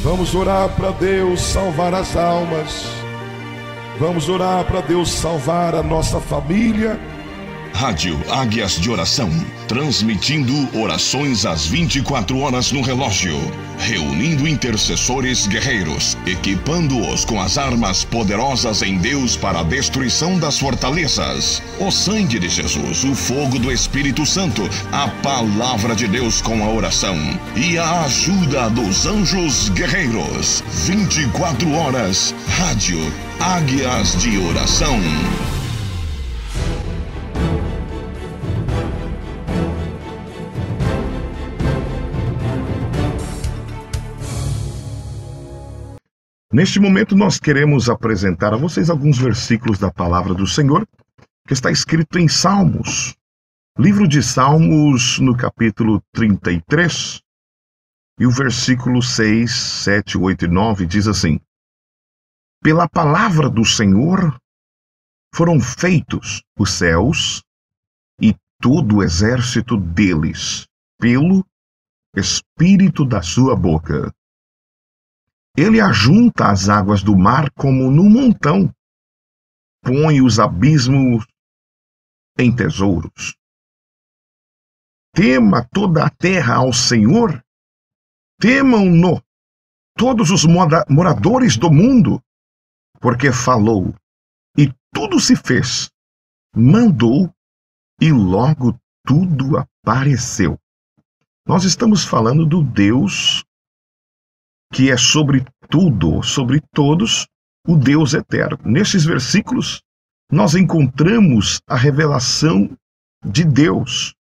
Vamos orar para Deus salvar as almas. Vamos orar para Deus salvar a nossa família. Rádio Águias de Oração, transmitindo orações às 24 horas no relógio, reunindo intercessores guerreiros, equipando-os com as armas poderosas em Deus para a destruição das fortalezas. O sangue de Jesus, o fogo do Espírito Santo, a palavra de Deus com a oração e a ajuda dos anjos guerreiros. 24 horas, Rádio Águias de Oração. Neste momento nós queremos apresentar a vocês alguns versículos da Palavra do Senhor, que está escrito em Salmos. Livro de Salmos, no capítulo 33, e o versículo 6, 7, 8 e 9 diz assim: Pela palavra do Senhor foram feitos os céus e todo o exército deles, pelo Espírito da sua boca. Ele ajunta as águas do mar como num montão, põe os abismos em tesouros. Tema toda a terra ao Senhor, temam-no todos os moradores do mundo, porque falou, e tudo se fez, mandou, e logo tudo apareceu. Nós estamos falando do Deus que é sobre tudo, sobre todos, o Deus eterno. Nestes versículos, nós encontramos a revelação de Deus.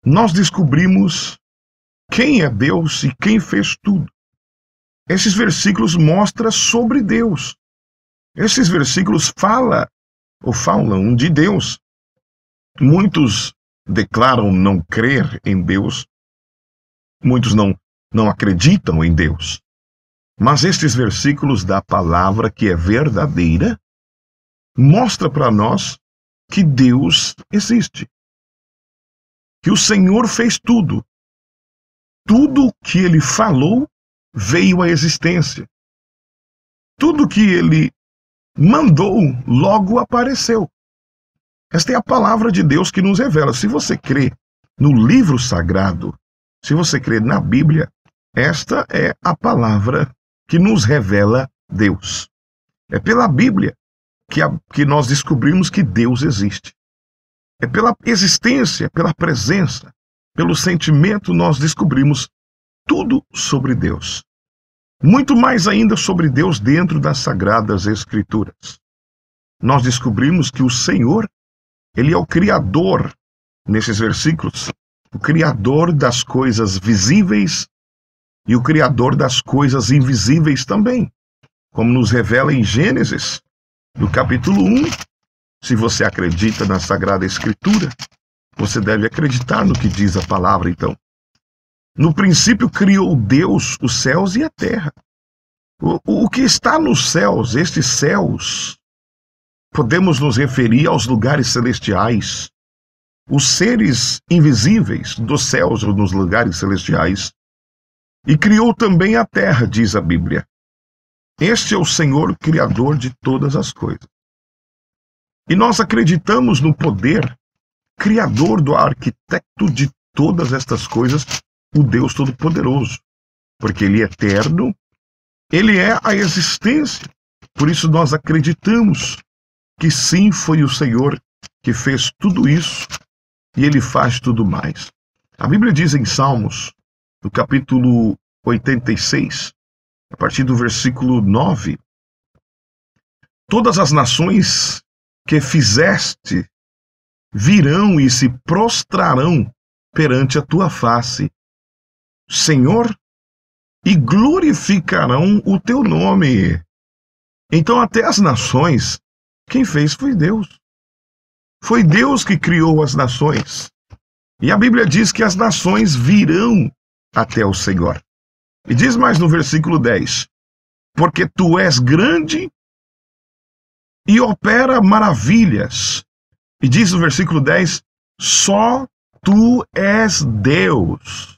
Nós descobrimos quem é Deus e quem fez tudo. Esses versículos mostram sobre Deus. Esses versículos falam de Deus. Muitos declaram não crer em Deus. Muitos não acreditam em Deus. Mas estes versículos da palavra que é verdadeira mostra para nós que Deus existe. Que o Senhor fez tudo. Tudo que Ele falou veio à existência. Tudo que Ele mandou logo apareceu. Esta é a palavra de Deus que nos revela. Se você crê no livro sagrado, se você crê na Bíblia, esta é a palavra que nos revela Deus. É pela Bíblia que nós descobrimos que Deus existe. É pela existência, pela presença, pelo sentimento nós descobrimos tudo sobre Deus. Muito mais ainda sobre Deus dentro das Sagradas Escrituras. Nós descobrimos que o Senhor, Ele é o Criador, nesses versículos, o Criador das coisas visíveis e o Criador das coisas invisíveis também, como nos revela em Gênesis, no capítulo 1. Se você acredita na Sagrada Escritura, você deve acreditar no que diz a palavra, então. No princípio criou Deus os céus e a terra. O que está nos céus, estes céus, podemos nos referir aos lugares celestiais, os seres invisíveis dos céus ou nos lugares celestiais. E criou também a terra, diz a Bíblia. Este é o Senhor Criador de todas as coisas. E nós acreditamos no poder Criador do arquiteto de todas estas coisas, o Deus Todo-Poderoso. Porque Ele é eterno, Ele é a existência. Por isso nós acreditamos que sim, foi o Senhor que fez tudo isso e Ele faz tudo mais. A Bíblia diz em Salmos, no capítulo 86, a partir do versículo 9, todas as nações que fizeste virão e se prostrarão perante a tua face, Senhor, e glorificarão o teu nome. Então até as nações, quem fez foi Deus. Foi Deus que criou as nações. E a Bíblia diz que as nações virão até o Senhor. E diz mais no versículo 10, porque tu és grande e opera maravilhas. E diz no versículo 10, só tu és Deus.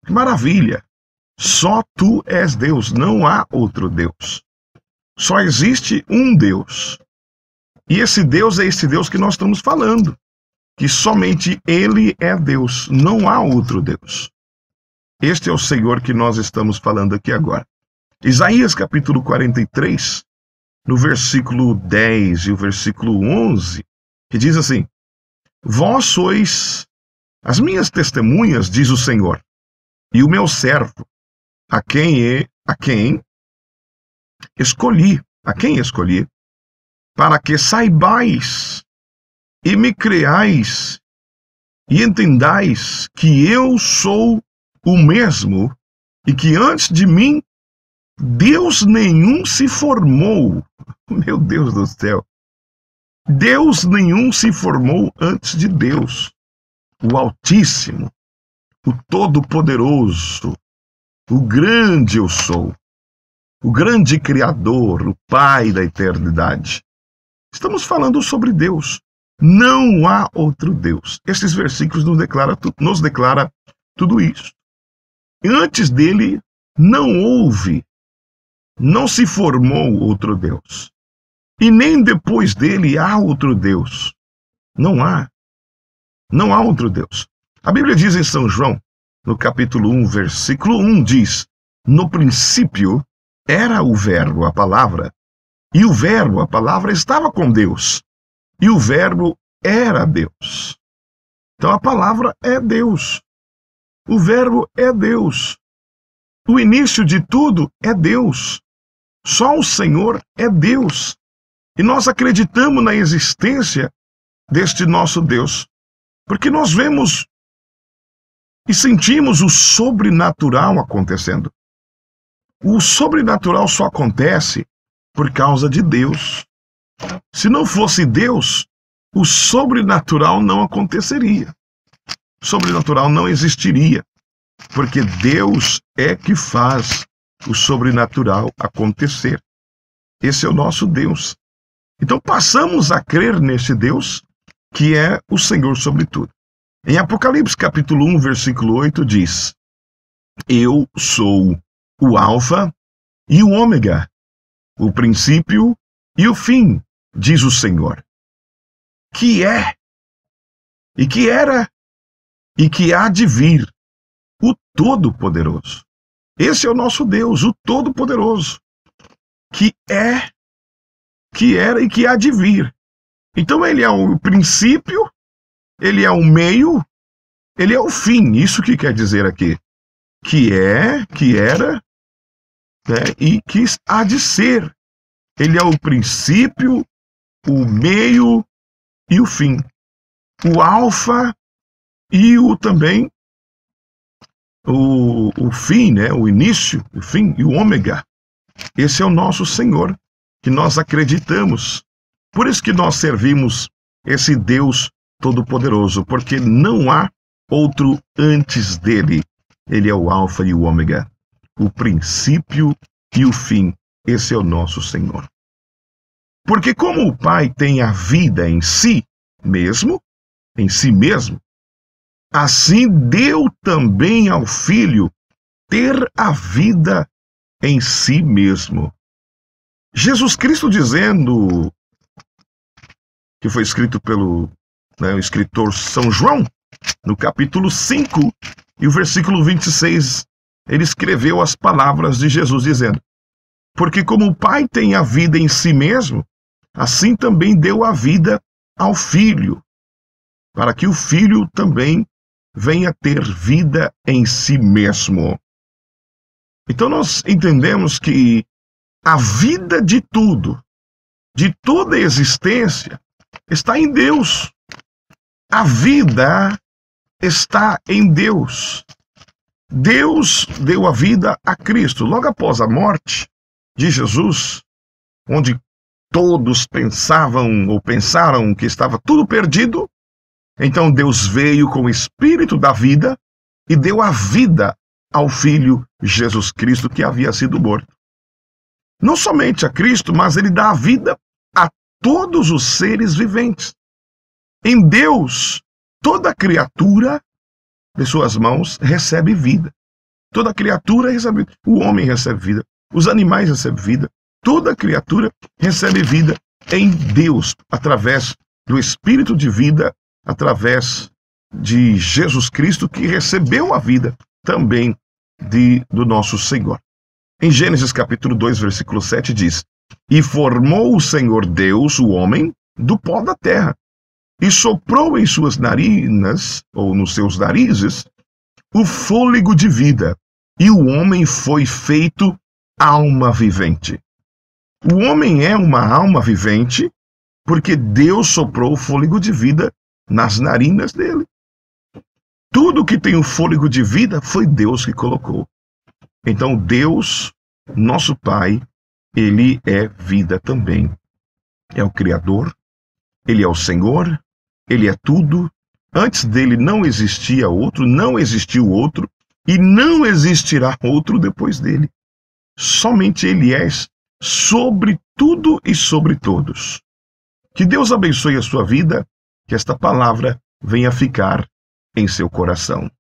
Que maravilha! Só tu és Deus, não há outro Deus. Só existe um Deus. E esse Deus é esse Deus que nós estamos falando, que somente Ele é Deus, não há outro Deus. Este é o Senhor que nós estamos falando aqui agora. Isaías capítulo 43, no versículo 10 e o versículo 11, que diz assim: Vós sois as minhas testemunhas, diz o Senhor, e o meu servo, a quem escolhi, para que saibais e me creais e entendais que eu sou o mesmo e que antes de mim Deus nenhum se formou. Meu Deus do céu! Deus nenhum se formou antes de Deus, o Altíssimo, o Todo-Poderoso, o grande eu sou, o grande Criador, o Pai da eternidade. Estamos falando sobre Deus. Não há outro Deus. Estes versículos nos declara tudo isso. Antes dele não houve, não se formou outro Deus. E nem depois dele há outro Deus. Não há. Não há outro Deus. A Bíblia diz em São João, no capítulo 1, versículo 1, diz: No princípio era o Verbo, a palavra, e o Verbo, a palavra, estava com Deus, e o Verbo era Deus. Então a palavra é Deus. O Verbo é Deus. O início de tudo é Deus. Só o Senhor é Deus. E nós acreditamos na existência deste nosso Deus, porque nós vemos e sentimos o sobrenatural acontecendo. O sobrenatural só acontece por causa de Deus. Se não fosse Deus, o sobrenatural não aconteceria. O sobrenatural não existiria, porque Deus é que faz o sobrenatural acontecer. Esse é o nosso Deus. Então passamos a crer nesse Deus, que é o Senhor sobre tudo. Em Apocalipse capítulo 1, versículo 8 diz: Eu sou o Alfa e o Ômega, o princípio e o fim, diz o Senhor, que é, e que era, e que há de vir, o Todo-Poderoso. Esse é o nosso Deus, o Todo-Poderoso, que é, que era e que há de vir. Então ele é o princípio, ele é o meio, ele é o fim. Isso que quer dizer aqui? Que é, que era, né, e que há de ser. Ele é o princípio, o meio e o fim. O alfa e o também o fim, né? O início, o fim e o ômega. Esse é o nosso Senhor, que nós acreditamos. Por isso que nós servimos esse Deus Todo-Poderoso, porque não há outro antes dele. Ele é o alfa e o ômega, o princípio e o fim. Esse é o nosso Senhor. Porque como o Pai tem a vida em si mesmo, assim deu também ao Filho ter a vida em si mesmo. Jesus Cristo dizendo, que foi escrito pelo o escritor São João, no capítulo 5, e o versículo 26, ele escreveu as palavras de Jesus dizendo: Porque como o Pai tem a vida em si mesmo, assim também deu a vida ao Filho, para que o Filho também venha ter vida em si mesmo. Então nós entendemos que a vida de tudo, de toda a existência, está em Deus. A vida está em Deus. Deus deu a vida a Cristo. Logo após a morte de Jesus, onde todos pensaram que estava tudo perdido, então Deus veio com o Espírito da vida e deu a vida ao Filho Jesus Cristo, que havia sido morto. Não somente a Cristo, mas ele dá a vida a todos os seres viventes. Em Deus, toda criatura de suas mãos recebe vida. Toda criatura recebe vida. O homem recebe vida. Os animais recebem vida. Toda criatura recebe vida em Deus, através do Espírito de vida, através de Jesus Cristo, que recebeu a vida também do nosso Senhor. Em Gênesis capítulo 2, versículo 7 diz: E formou o Senhor Deus o homem do pó da terra, e soprou em suas narinas, ou nos seus narizes, o fôlego de vida, e o homem foi feito alma vivente. O homem é uma alma vivente porque Deus soprou o fôlego de vida nas narinas dele. Tudo que tem o fôlego de vida foi Deus que colocou. Então Deus, nosso Pai, Ele é vida também. É o Criador, Ele é o Senhor, Ele é tudo. Antes dele não existia outro, não existiu outro e não existirá outro depois dele. Somente Ele é sobre tudo e sobre todos. Que Deus abençoe a sua vida, que esta palavra venha ficar em seu coração.